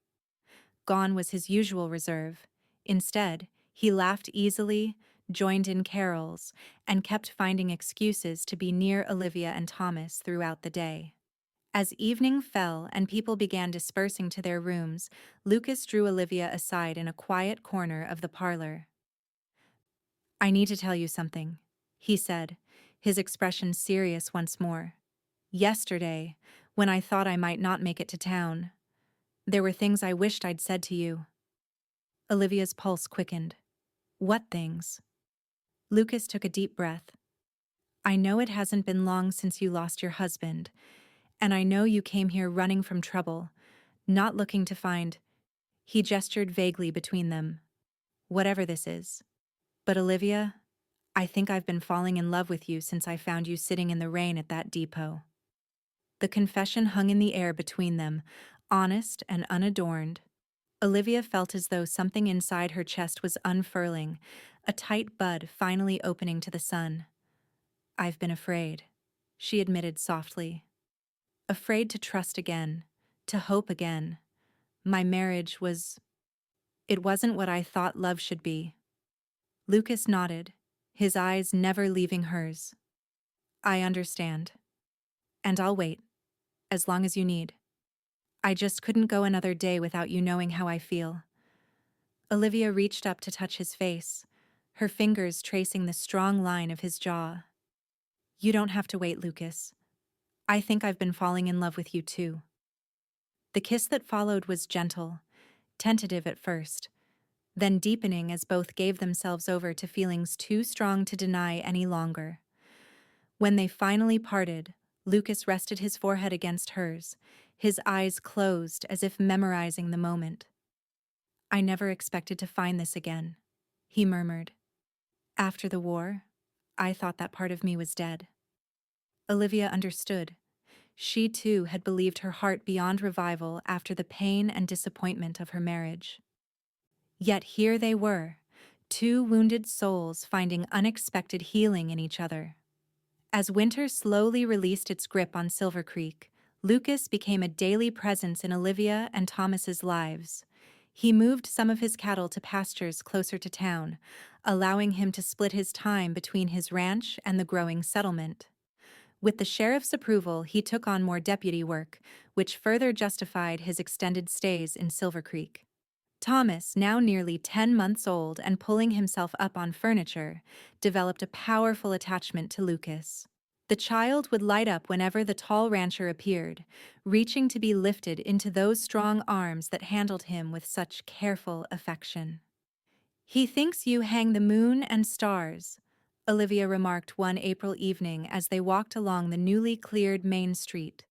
S1: Gone was his usual reserve. Instead, he laughed easily, joined in carols, and kept finding excuses to be near Olivia and Thomas throughout the day. As evening fell and people began dispersing to their rooms, Lucas drew Olivia aside in a quiet corner of the parlor. I need to tell you something, he said, his expression serious once more. Yesterday, when I thought I might not make it to town, there were things I wished I'd said to you. Olivia's pulse quickened. What things? Lucas took a deep breath. I know it hasn't been long since you lost your husband, and I know you came here running from trouble, not looking to find... He gestured vaguely between them. Whatever this is. But Olivia, I think I've been falling in love with you since I found you sitting in the rain at that depot. The confession hung in the air between them, honest and unadorned. Olivia felt as though something inside her chest was unfurling, a tight bud finally opening to the sun. I've been afraid, she admitted softly. Afraid to trust again, to hope again. My marriage was... It wasn't what I thought love should be. Lucas nodded, his eyes never leaving hers. I understand. And I'll wait, as long as you need. I just couldn't go another day without you knowing how I feel. Olivia reached up to touch his face, her fingers tracing the strong line of his jaw. You don't have to wait, Lucas. I think I've been falling in love with you too. The kiss that followed was gentle, tentative at first, then deepening as both gave themselves over to feelings too strong to deny any longer. When they finally parted, Lucas rested his forehead against hers, his eyes closed as if memorizing the moment. I never expected to find this again, he murmured. After the war, I thought that part of me was dead. Olivia understood. She too had believed her heart beyond revival after the pain and disappointment of her marriage. Yet here they were, Two wounded souls finding unexpected healing in each other. As winter slowly released its grip on Silver Creek, Lucas became a daily presence in Olivia and Thomas's lives. He moved some of his cattle to pastures closer to town, allowing him to split his time between his ranch and the growing settlement. With the sheriff's approval, he took on more deputy work, which further justified his extended stays in Silver Creek. Thomas, now nearly 10 months old and pulling himself up on furniture, developed a powerful attachment to Lucas. The child would light up whenever the tall rancher appeared, reaching to be lifted into those strong arms that handled him with such careful affection. "He thinks you hang the moon and stars," Olivia remarked one April evening as they walked along the newly cleared main street.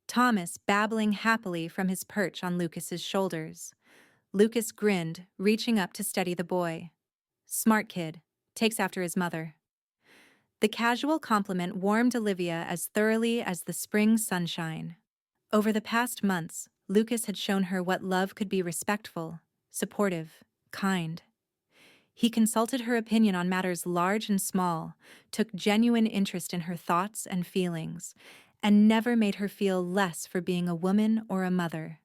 S1: Thomas babbling happily from his perch on Lucas's shoulders. Lucas grinned, reaching up to steady the boy. "Smart kid, takes after his mother." The casual compliment warmed Olivia as thoroughly as the spring sunshine. Over the past months, Lucas had shown her what love could be: respectful, supportive, kind. He consulted her opinion on matters large and small, took genuine interest in her thoughts and feelings, and never made her feel less for being a woman or a mother.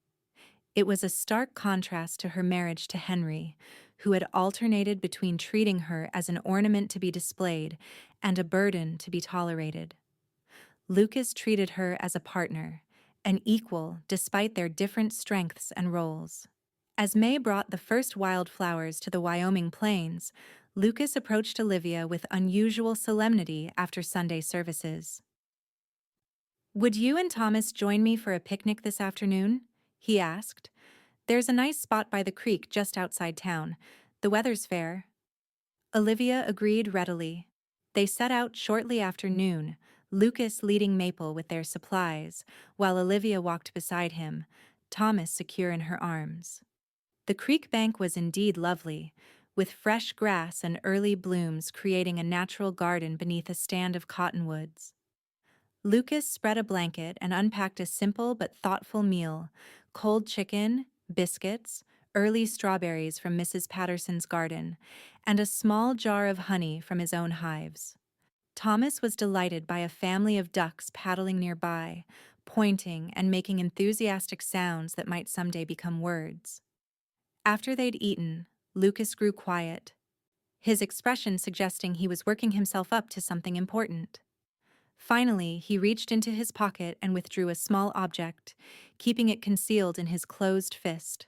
S1: It was a stark contrast to her marriage to Henry, who had alternated between treating her as an ornament to be displayed and a burden to be tolerated. Lucas treated her as a partner, an equal despite their different strengths and roles. As May brought the first wildflowers to the Wyoming plains, Lucas approached Olivia with unusual solemnity after Sunday services. "Would you and Thomas join me for a picnic this afternoon?" he asked. "There's a nice spot by the creek just outside town. The weather's fair." Olivia agreed readily. They set out shortly after noon, Lucas leading Maple with their supplies, while Olivia walked beside him, Thomas secure in her arms. The creek bank was indeed lovely, with fresh grass and early blooms creating a natural garden beneath a stand of cottonwoods. Lucas spread a blanket and unpacked a simple but thoughtful meal: cold chicken, biscuits, early strawberries from Mrs. Patterson's garden, and a small jar of honey from his own hives. Thomas was delighted by a family of ducks paddling nearby, pointing and making enthusiastic sounds that might someday become words. After they'd eaten, Lucas grew quiet, his expression suggesting he was working himself up to something important. Finally, he reached into his pocket and withdrew a small object, keeping it concealed in his closed fist.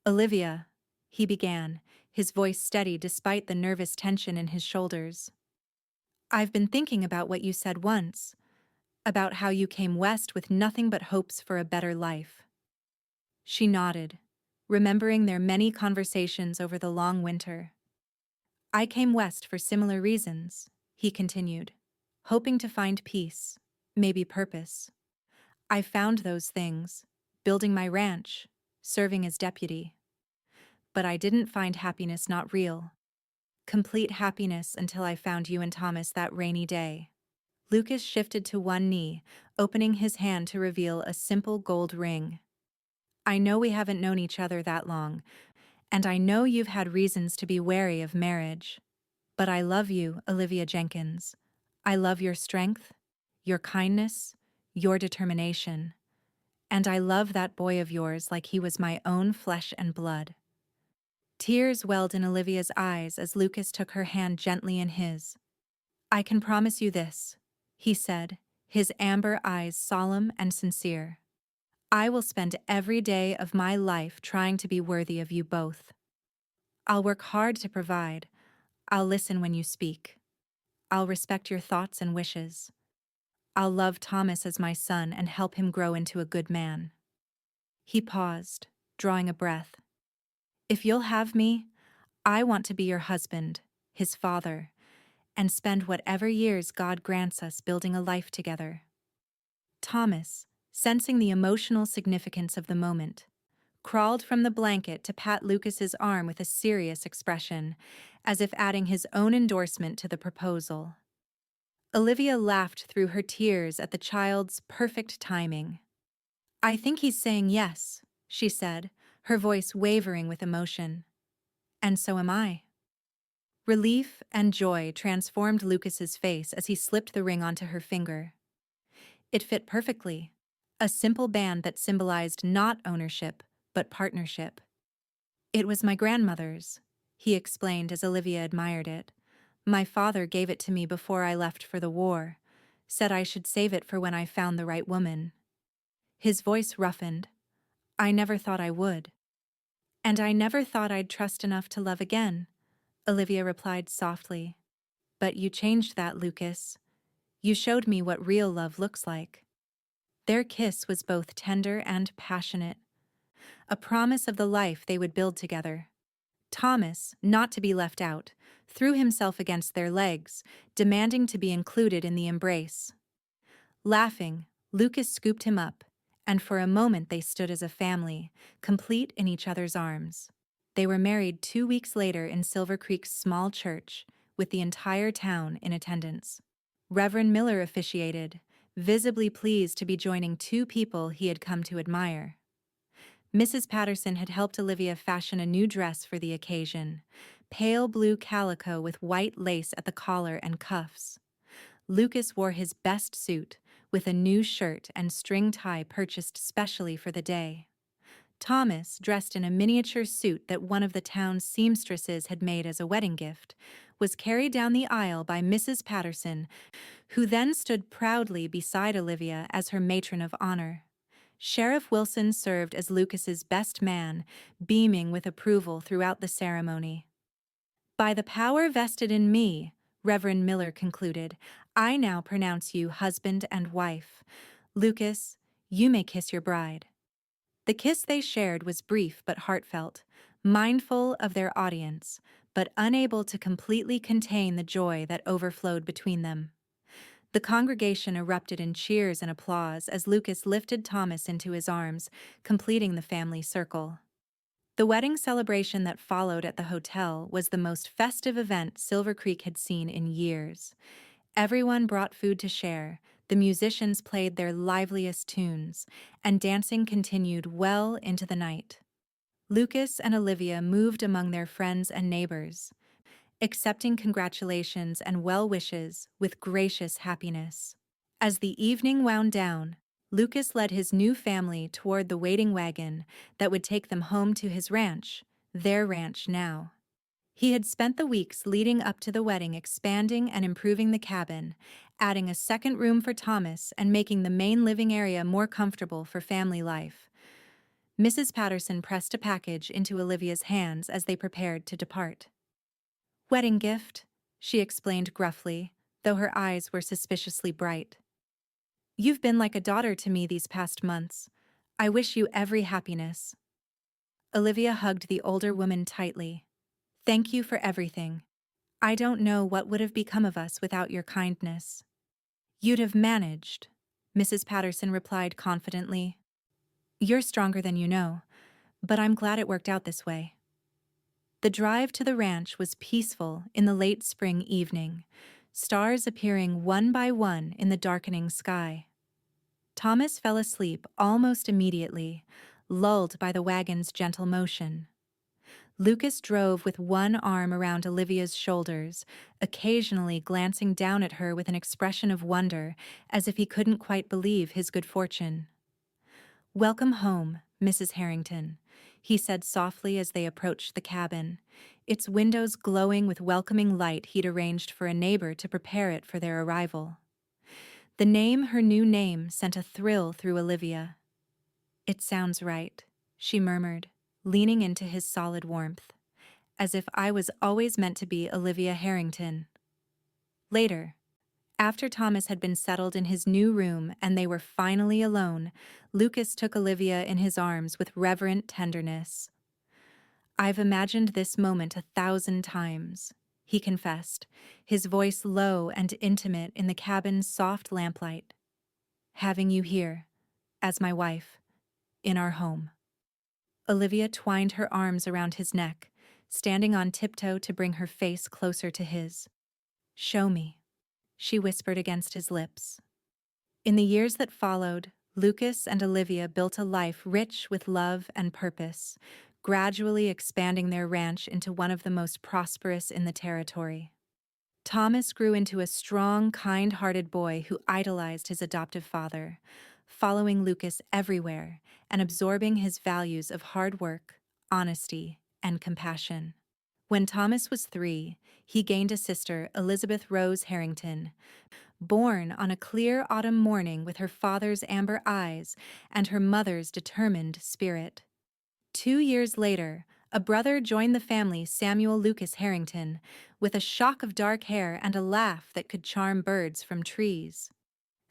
S1: "Olivia," he began, his voice steady despite the nervous tension in his shoulders. "I've been thinking about what you said once, about how you came west with nothing but hopes for a better life." She nodded, remembering their many conversations over the long winter. "I came west for similar reasons," he continued, "hoping to find peace, maybe purpose. I found those things, building my ranch, serving as deputy. But I didn't find happiness, not real, complete happiness, until I found you and Thomas that rainy day." Lucas shifted to one knee, opening his hand to reveal a simple gold ring. "I know we haven't known each other that long, and I know you've had reasons to be wary of marriage. But I love you, Olivia Jenkins. I love your strength, your kindness, your determination. And I love that boy of yours like he was my own flesh and blood." Tears welled in Olivia's eyes as Lucas took her hand gently in his. "I can promise you this," he said, his amber eyes solemn and sincere. "I will spend every day of my life trying to be worthy of you both. I'll work hard to provide. I'll listen when you speak. I'll respect your thoughts and wishes. I'll love Thomas as my son and help him grow into a good man." He paused, drawing a breath. "If you'll have me, I want to be your husband, his father, and spend whatever years God grants us building a life together." Thomas, sensing the emotional significance of the moment, crawled from the blanket to pat Lucas's arm with a serious expression, as if adding his own endorsement to the proposal. Olivia laughed through her tears at the child's perfect timing. "I think he's saying yes," she said, her voice wavering with emotion. "And so am I." Relief and joy transformed Lucas's face as he slipped the ring onto her finger. It fit perfectly, a simple band that symbolized not ownership, but partnership. "It was my grandmother's," he explained as Olivia admired it. "My father gave it to me before I left for the war, said I should save it for when I found the right woman." His voice roughened. "I never thought I would." "And I never thought I'd trust enough to love again," Olivia replied softly. "But you changed that, Lucas. You showed me what real love looks like." Their kiss was both tender and passionate, a promise of the life they would build together. Thomas, not to be left out, threw himself against their legs, demanding to be included in the embrace. Laughing, Lucas scooped him up, and for a moment they stood as a family, complete in each other's arms. They were married 2 weeks later in Silvercreek's small church, with the entire town in attendance. Reverend Miller officiated, visibly pleased to be joining two people he had come to admire. Mrs. Patterson had helped Olivia fashion a new dress for the occasion, pale blue calico with white lace at the collar and cuffs. Lucas wore his best suit, with a new shirt and string tie purchased specially for the day. Thomas, dressed in a miniature suit that one of the town's seamstresses had made as a wedding gift, was carried down the aisle by Mrs. Patterson, who then stood proudly beside Olivia as her matron of honor. Sheriff Wilson served as Lucas's best man, beaming with approval throughout the ceremony. "By the power vested in me," Reverend Miller concluded, "I now pronounce you husband and wife. Lucas, you may kiss your bride." The kiss they shared was brief but heartfelt, mindful of their audience, but unable to completely contain the joy that overflowed between them. The congregation erupted in cheers and applause as Lucas lifted Thomas into his arms, completing the family circle. The wedding celebration that followed at the hotel was the most festive event Silvercreek had seen in years. Everyone brought food to share, the musicians played their liveliest tunes, and dancing continued well into the night. Lucas and Olivia moved among their friends and neighbors, accepting congratulations and well wishes with gracious happiness. As the evening wound down, Lucas led his new family toward the waiting wagon that would take them home to his ranch, their ranch now. He had spent the weeks leading up to the wedding expanding and improving the cabin, adding a second room for Thomas and making the main living area more comfortable for family life. Mrs. Patterson pressed a package into Olivia's hands as they prepared to depart. "Wedding gift," she explained gruffly, though her eyes were suspiciously bright. "You've been like a daughter to me these past months. I wish you every happiness." Olivia hugged the older woman tightly. "Thank you for everything. I don't know what would have become of us without your kindness." "You'd have managed," Mrs. Patterson replied confidently. "You're stronger than you know, but I'm glad it worked out this way." The drive to the ranch was peaceful in the late spring evening, stars appearing one by one in the darkening sky. Thomas fell asleep almost immediately, lulled by the wagon's gentle motion. Lucas drove with one arm around Olivia's shoulders, occasionally glancing down at her with an expression of wonder, as if he couldn't quite believe his good fortune. "Welcome home, Mrs. Harrington," he said softly as they approached the cabin, its windows glowing with welcoming light he'd arranged for a neighbor to prepare it for their arrival. The name, her new name, sent a thrill through Olivia. "It sounds right," she murmured, leaning into his solid warmth. "As if I was always meant to be Olivia Harrington." Later, after Thomas had been settled in his new room and they were finally alone, Lucas took Olivia in his arms with reverent tenderness. "I've imagined this moment 1,000 times," he confessed, his voice low and intimate in the cabin's soft lamplight. "Having you here, as my wife, in our home." Olivia twined her arms around his neck, standing on tiptoe to bring her face closer to his. "Show me," she whispered against his lips. In the years that followed, Lucas and Olivia built a life rich with love and purpose, gradually expanding their ranch into one of the most prosperous in the territory. Thomas grew into a strong, kind-hearted boy who idolized his adoptive father, following Lucas everywhere and absorbing his values of hard work, honesty, and compassion. When Thomas was 3, he gained a sister, Elizabeth Rose Harrington, born on a clear autumn morning with her father's amber eyes and her mother's determined spirit. 2 years later, a brother joined the family, Samuel Lucas Harrington, with a shock of dark hair and a laugh that could charm birds from trees.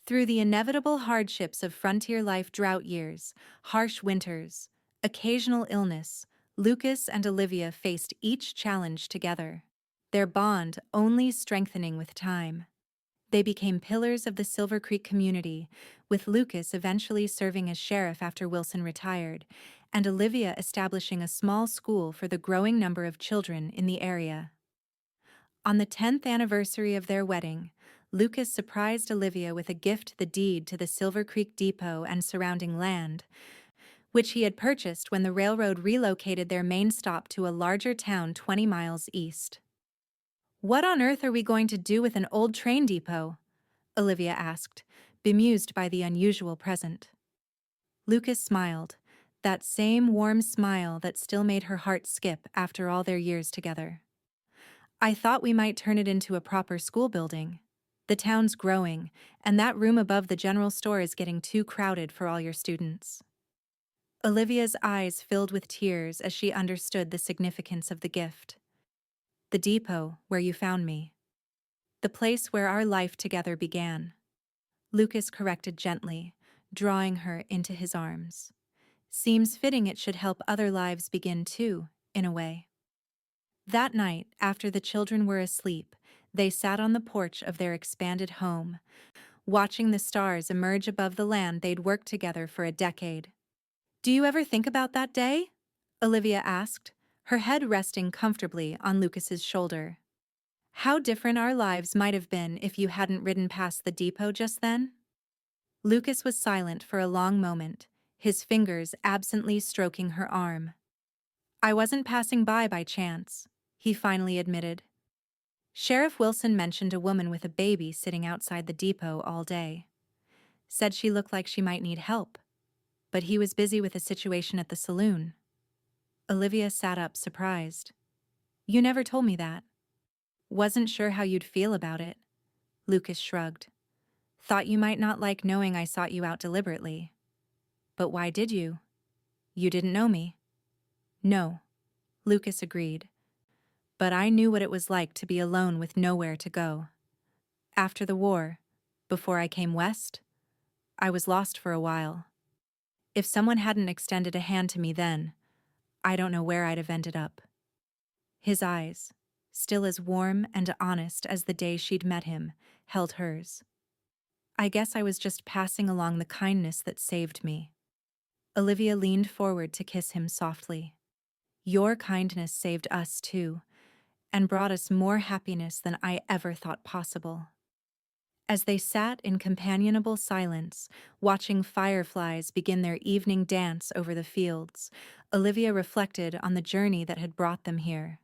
S1: Through the inevitable hardships of frontier life, drought years, harsh winters, occasional illness, Lucas and Olivia faced each challenge together, their bond only strengthening with time. They became pillars of the Silvercreek community, with Lucas eventually serving as sheriff after Wilson retired, and Olivia establishing a small school for the growing number of children in the area. On the 10th anniversary of their wedding, Lucas surprised Olivia with a gift, the deed to the Silvercreek Depot and surrounding land, which he had purchased when the railroad relocated their main stop to a larger town 20 miles east. "What on earth are we going to do with an old train depot?" Olivia asked, bemused by the unusual present. Lucas smiled, that same warm smile that still made her heart skip after all their years together. "I thought we might turn it into a proper school building. The town's growing, and that room above the general store is getting too crowded for all your students." Olivia's eyes filled with tears as she understood the significance of the gift. "The depot, where you found me. The place where our life together began," Lucas corrected gently, drawing her into his arms. "Seems fitting it should help other lives begin too, in a way." That night, after the children were asleep, they sat on the porch of their expanded home, watching the stars emerge above the land they'd worked together for a decade. "Do you ever think about that day?" Olivia asked, her head resting comfortably on Lucas's shoulder. "How different our lives might have been if you hadn't ridden past the depot just then?" Lucas was silent for a long moment, his fingers absently stroking her arm. "I wasn't passing by chance," he finally admitted. "Sheriff Wilson mentioned a woman with a baby sitting outside the depot all day. Said she looked like she might need help, but he was busy with a situation at the saloon." Olivia sat up, surprised. "You never told me that." "Wasn't sure how you'd feel about it." Lucas shrugged. "Thought you might not like knowing I sought you out deliberately." "But why did you? You didn't know me." "No," Lucas agreed. "But I knew what it was like to be alone with nowhere to go. After the war, before I came west, I was lost for a while. If someone hadn't extended a hand to me then, I don't know where I'd have ended up." His eyes, still as warm and honest as the day she'd met him, held hers. "I guess I was just passing along the kindness that saved me." Olivia leaned forward to kiss him softly. "Your kindness saved us too, and brought us more happiness than I ever thought possible." As they sat in companionable silence, watching fireflies begin their evening dance over the fields, Olivia reflected on the journey that had brought them here.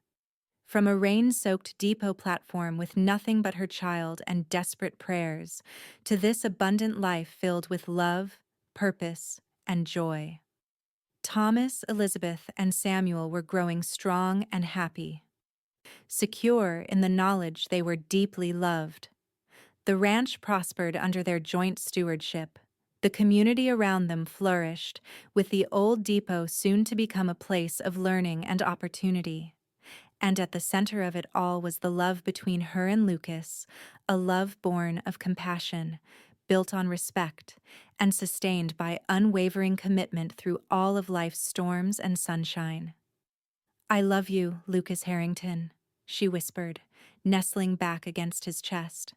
S1: From a rain-soaked depot platform with nothing but her child and desperate prayers, to this abundant life filled with love, purpose, and joy. Thomas, Elizabeth, and Samuel were growing strong and happy, secure in the knowledge they were deeply loved. The ranch prospered under their joint stewardship. The community around them flourished, with the old depot soon to become a place of learning and opportunity. And at the center of it all was the love between her and Lucas, a love born of compassion, built on respect, and sustained by unwavering commitment through all of life's storms and sunshine. "I love you, Lucas Harrington," she whispered, nestling back against his chest.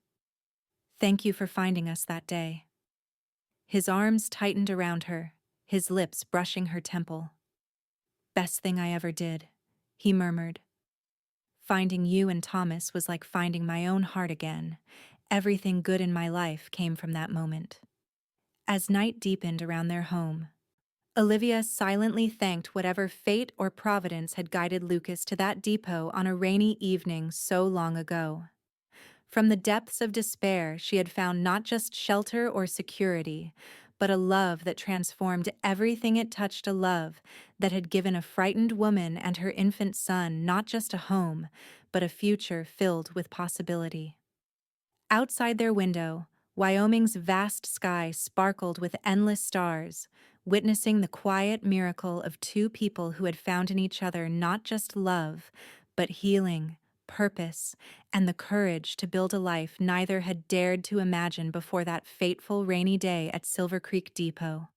S1: "Thank you for finding us that day." His arms tightened around her, his lips brushing her temple. "Best thing I ever did," he murmured. "Finding you and Thomas was like finding my own heart again. Everything good in my life came from that moment." As night deepened around their home, Olivia silently thanked whatever fate or providence had guided Lucas to that depot on a rainy evening so long ago. From the depths of despair, she had found not just shelter or security, but a love that transformed everything it touched, a love that had given a frightened woman and her infant son not just a home, but a future filled with possibility. Outside their window, Wyoming's vast sky sparkled with endless stars, witnessing the quiet miracle of two people who had found in each other not just love, but healing, purpose, and the courage to build a life neither had dared to imagine before that fateful rainy day at Silvercreek Depot.